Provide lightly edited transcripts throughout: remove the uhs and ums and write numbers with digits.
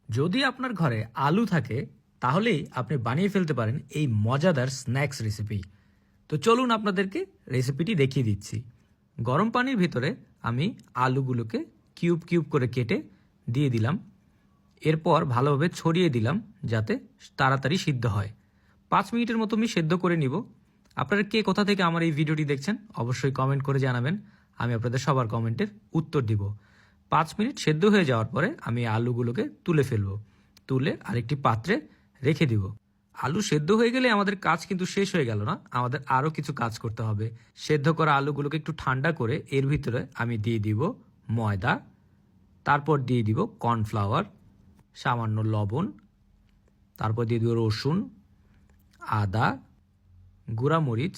যদি আপনার ঘরে আলু থাকে তাহলেই আপনি বানিয়ে ফেলতে পারেন এই মজাদার স্ন্যাক্স রেসিপি। তো চলুন আপনাদেরকে রেসিপিটি দেখিয়ে দিচ্ছি। গরম পানির ভিতরে আমি আলুগুলোকে কিউব কিউব করে কেটে দিয়ে দিলাম। এরপর ভালোভাবে ছড়িয়ে দিলাম যাতে তাড়াতাড়ি সিদ্ধ হয়। 5 মিনিটের মতো আমি সেদ্ধ করে নিব। আপনারা কে কোথা থেকে আমার এই ভিডিওটি দেখছেন অবশ্যই কমেন্ট করে জানাবেন, আমি আপনাদের সবার কমেন্টের উত্তর দিব। 5 মিনিট সেদ্ধ হয়ে যাওয়ার পরে আমি আলুগুলোকে তুলে ফেলবো, তুলে আরেকটি পাত্রে রেখে দিব। আলু সেদ্ধ হয়ে গেলে আমাদের কাজ কিন্তু শেষ হয়ে গেল না, আমাদের আরও কিছু কাজ করতে হবে। সেদ্ধ করা আলুগুলোকে একটু ঠান্ডা করে এর ভিতরে আমি দিয়ে দিব ময়দা, তারপর দিয়ে দিব কর্নফ্লাওয়ার, সামান্য লবণ, তারপর দিয়ে দিব রসুন, আদা, গুঁড়ামরিচ,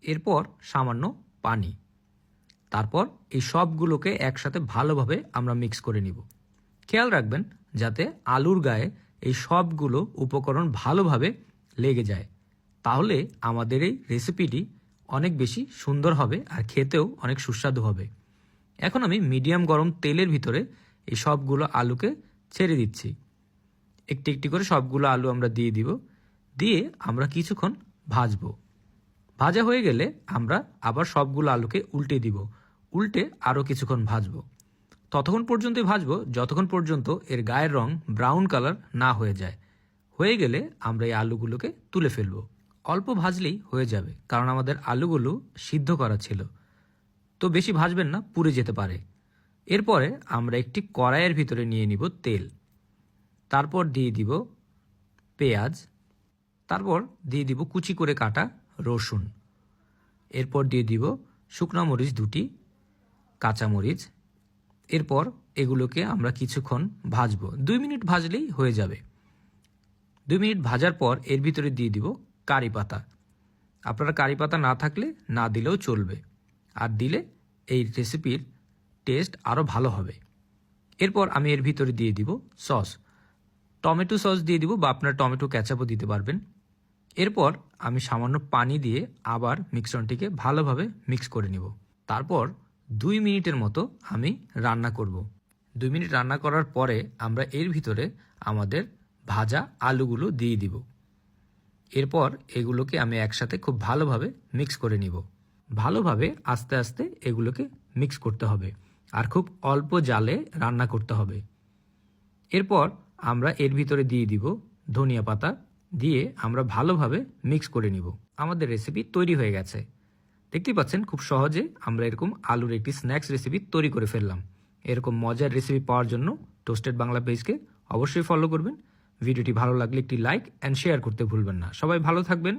এরপর সামান্য পানি। তারপর এই সবগুলোকে একসাথে ভালোভাবে আমরা মিক্স করে নিব। খেয়াল রাখবেন যাতে আলুর গায়ে এই সবগুলো উপকরণ ভালোভাবে লেগে যায়, তাহলে আমাদের এই রেসিপিটি অনেক বেশি সুন্দর হবে আর খেতেও অনেক সুস্বাদু হবে। এখন আমি মিডিয়াম গরম তেলের ভিতরে এই সবগুলো আলুকে ছেড়ে দিচ্ছি। একটি একটি করে সবগুলো আলু আমরা দিয়ে দিব, দিয়ে আমরা কিছুক্ষণ ভাজবো। ভাজা হয়ে গেলে আমরা আবার সবগুলো আলুকে উল্টে দিব, উল্টে আরও কিছুক্ষণ ভাজবো। ততক্ষণ পর্যন্তই ভাজবো যতক্ষণ পর্যন্ত এর গায়ের রং ব্রাউন কালার না হয়ে যায়। হয়ে গেলে আমরা এই আলুগুলোকে তুলে ফেলবো। অল্প ভাজলেই হয়ে যাবে, কারণ আমাদের আলুগুলো সিদ্ধ করা ছিল। তো বেশি ভাজবেন না, পুড়ে যেতে পারে। এরপরে আমরা একটি কড়াইয়ের ভিতরে নিয়ে নিব তেল, তারপর দিয়ে দিব পেঁয়াজ, তারপর দিয়ে দিব কুচি করে কাটা রসুন, এরপর দিয়ে দিব শুকনো মরিচ 2টি, কাঁচামরিচ। এরপর এগুলোকে আমরা কিছুক্ষণ ভাজবো, 2 মিনিট ভাজলেই হয়ে যাবে। 2 মিনিট ভাজার পর এর ভিতরে দিয়ে দিব কারি পাতা। আপনারা কারি পাতা না থাকলে না দিলেও চলবে, আর দিলে এই রেসিপির টেস্ট আরও ভালো হবে। এরপর আমি এর ভিতরে দিয়ে দিব সস, টমেটো সস দিয়ে দিব, বা আপনারা টমেটো ক্যাচাপও দিতে পারবেন। এরপর আমি সামান্য পানি দিয়ে আবার মিশ্রণটিকে ভালোভাবে মিক্স করে নিব। তারপর 2 মিনিটের মতো আমি রান্না করব। 2 মিনিট রান্না করার পরে আমরা এর ভিতরে আমাদের ভাজা আলুগুলো দিয়ে দিব। এরপর এগুলোকে আমি একসাথে খুব ভালোভাবে মিক্স করে নিব। ভালোভাবে আস্তে আস্তে এগুলোকে মিক্স করতে হবে, আর খুব অল্প জালে রান্না করতে হবে। এরপর আমরা এর ভিতরে দিয়ে দিব ধনিয়া পাতা, দিয়ে আমরা ভালোভাবে মিক্স করে নিব। আমাদের রেসিপি তৈরি হয়ে গেছে। দেখতেই পাচ্ছেন খুব সহজে আমরা এরকম আলুর একটি স্ন্যাক্স রেসিপি তৈরি করে ফেললাম। এরকম মজার রেসিপি পাওয়ার জন্য টোস্টেড বাংলা পেজকে অবশ্যই ফলো করবেন। ভিডিওটি ভালো লাগলে একটি লাইক অ্যান্ড শেয়ার করতে ভুলবেন না। সবাই ভালো থাকবেন।